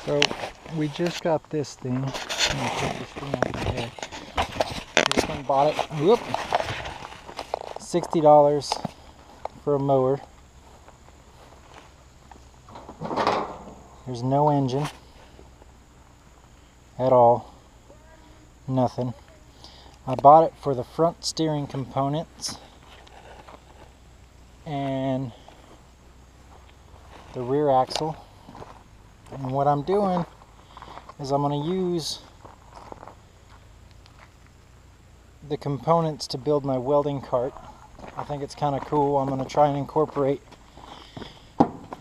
So we just got this thing. I'm gonna put this thing on my head. This one bought it. Whoop! $60 for a mower. There's no engine at all. Nothing. I bought it for the front steering components and the rear axle. And what I'm doing is I'm going to use the components to build my welding cart. I think it's kind of cool. I'm going to try and incorporate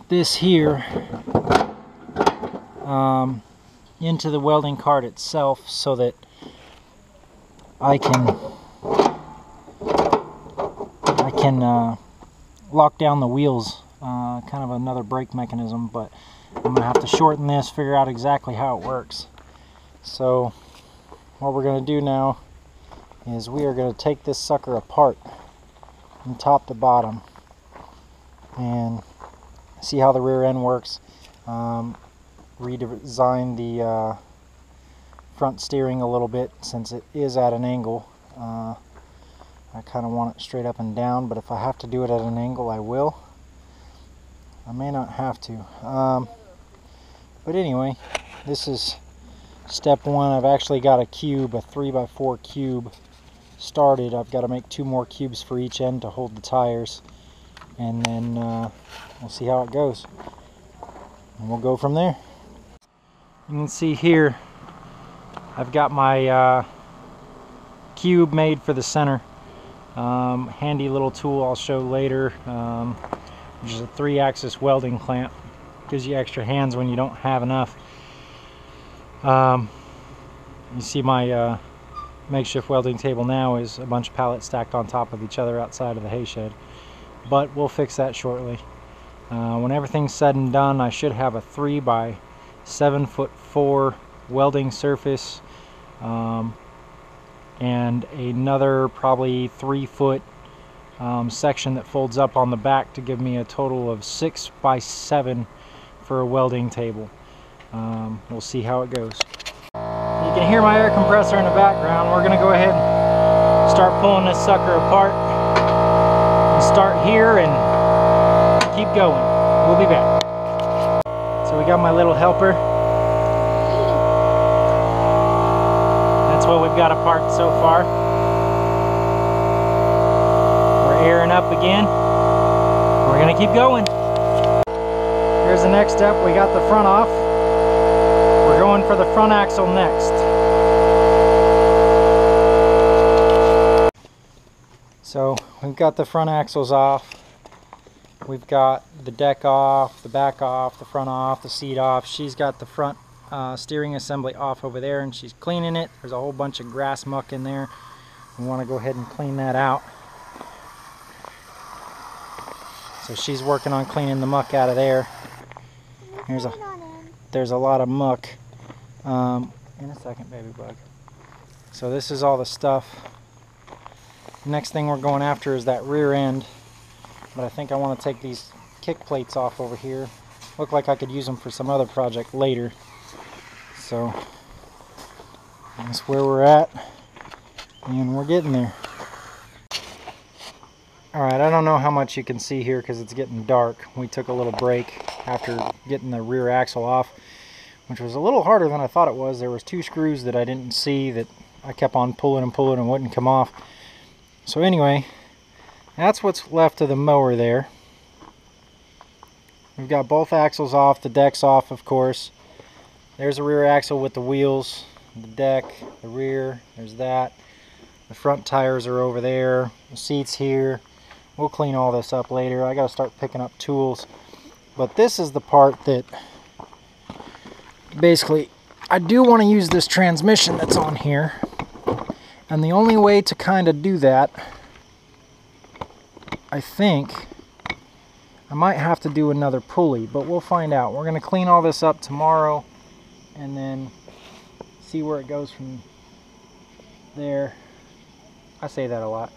this here into the welding cart itself so that I can lock down the wheels, kind of another brake mechanism, but I'm going to have to shorten this, figure out exactly how it works. So what we're going to do now is we are going to take this sucker apart from top to bottom and see how the rear end works. Redesign the front steering a little bit since it is at an angle. I kind of want it straight up and down, but if I have to do it at an angle, I will. I may not have to. But anyway, this is step one. I've actually got a cube, a 3x4 cube started. I've got to make 2 more cubes for each end to hold the tires, and then we'll see how it goes. And we'll go from there. You can see here I've got my cube made for the center. Handy little tool I'll show later, which is a 3-axis welding clamp. Gives you extra hands when you don't have enough. You see my makeshift welding table now is a bunch of pallets stacked on top of each other outside of the hay shed, but we'll fix that shortly. When everything's said and done, I should have a 3x7'4" welding surface, and another probably 3-foot section that folds up on the back to give me a total of 6x7 for a welding table. We'll see how it goes. You can hear my air compressor in the background. We're going to go ahead and start pulling this sucker apart and start here and keep going. We'll be back. So we got my little helper. That's what we've got apart so far. We're airing up again. We're going to keep going. Here's the next step. We got the front off. We're going for the front axle next. So we've got the front axles off. We've got the deck off, the back off, the front off, the seat off. She's got the front steering assembly off over there, and she's cleaning it. There's a whole bunch of grass muck in there. We want to go ahead and clean that out. So she's working on cleaning the muck out of there. There's a lot of muck. In a second, baby bug. So this is all the stuff. Next thing we're going after is that rear end, but I think I want to take these kick plates off over here. Look like I could use them for some other project later. So that's where we're at, and we're getting there. Alright, I don't know how much you can see here because it's getting dark. We took a little break after getting the rear axle off, which was a little harder than I thought it was. There was 2 screws that I didn't see that I kept on pulling and pulling and wouldn't come off. So anyway, that's what's left of the mower there. We've got both axles off, the deck's off, of course. There's the rear axle with the wheels, the deck, the rear, there's that. The front tires are over there, the seats here. We'll clean all this up later. I gotta start picking up tools. But this is the part that basically I do want to use this transmission that's on here. And the only way to kind of do that, I think, I might have to do another pulley, but we'll find out. We're going to clean all this up tomorrow and then see where it goes from there. I say that a lot.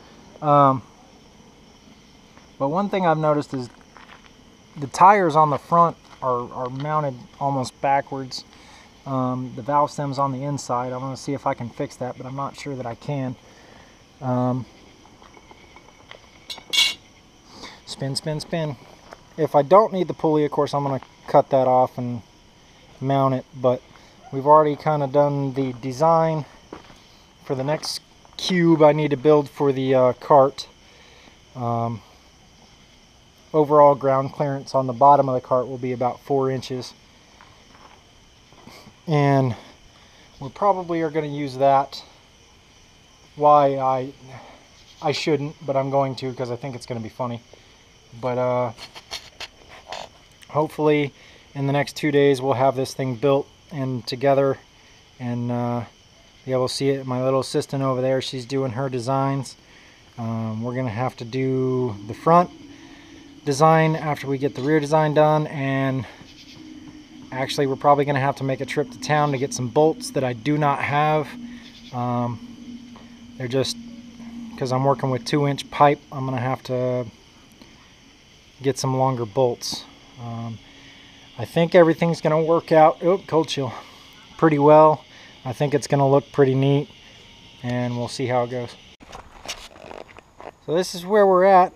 But one thing I've noticed is the tires on the front are mounted almost backwards. The valve stem's on the inside. I'm going to see if I can fix that, but I'm not sure that I can. Spin, spin, spin. If I don't need the pulley, of course, I'm going to cut that off and mount it, but we've already kind of done the design for the next cube I need to build for the cart. Overall ground clearance on the bottom of the cart will be about 4 inches. And we probably are going to use that. Why I shouldn't, but I'm going to because I think it's going to be funny. But hopefully in the next 2 days we'll have this thing built and together, and be able to see it. My little assistant over there, she's doing her designs. We're going to have to do the front design after we get the rear design done, and actually we're probably going to have to make a trip to town to get some bolts that I do not have. They're just, because I'm working with 2-inch pipe, I'm going to have to get some longer bolts. I think everything's going to work out, cold chill, pretty well. I think it's going to look pretty neat, and we'll see how it goes. So this is where we're at.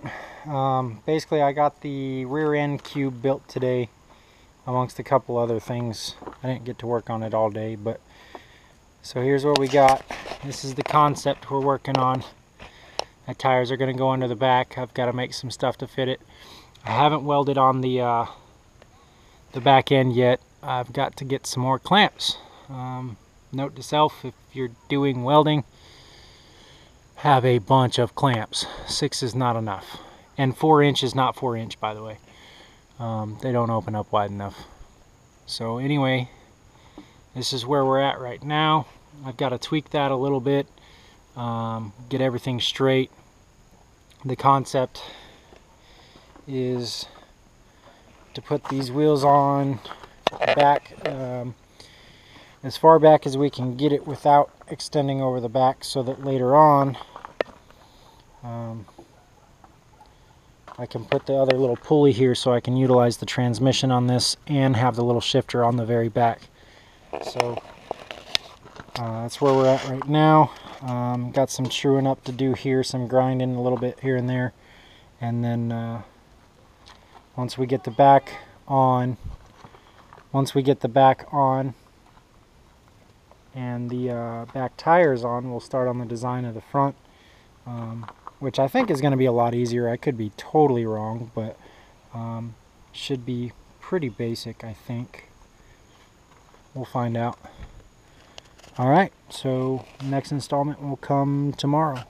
Basically I got the rear end cube built today, amongst a couple other things. I didn't get to work on it all day, but so here's what we got. This is the concept we're working on. The tires are going to go under the back. I've got to make some stuff to fit it. I haven't welded on the back end yet. I've got to get some more clamps. Note to self, if you're doing welding, have a bunch of clamps. 6 is not enough, and 4-inch is not 4-inch, by the way. They don't open up wide enough. So anyway, this is where we're at right now. I've got to tweak that a little bit, get everything straight. The concept is to put these wheels on back as far back as we can get it without extending over the back, so that later on I can put the other little pulley here so I can utilize the transmission on this and have the little shifter on the very back. So that's where we're at right now. Got some truing up to do here, some grinding a little bit here and there, and then once we get the back on and the back tires on, we'll start on the design of the front, which I think is going to be a lot easier. I could be totally wrong, but should be pretty basic, I think. We'll find out. Alright, so next installment will come tomorrow.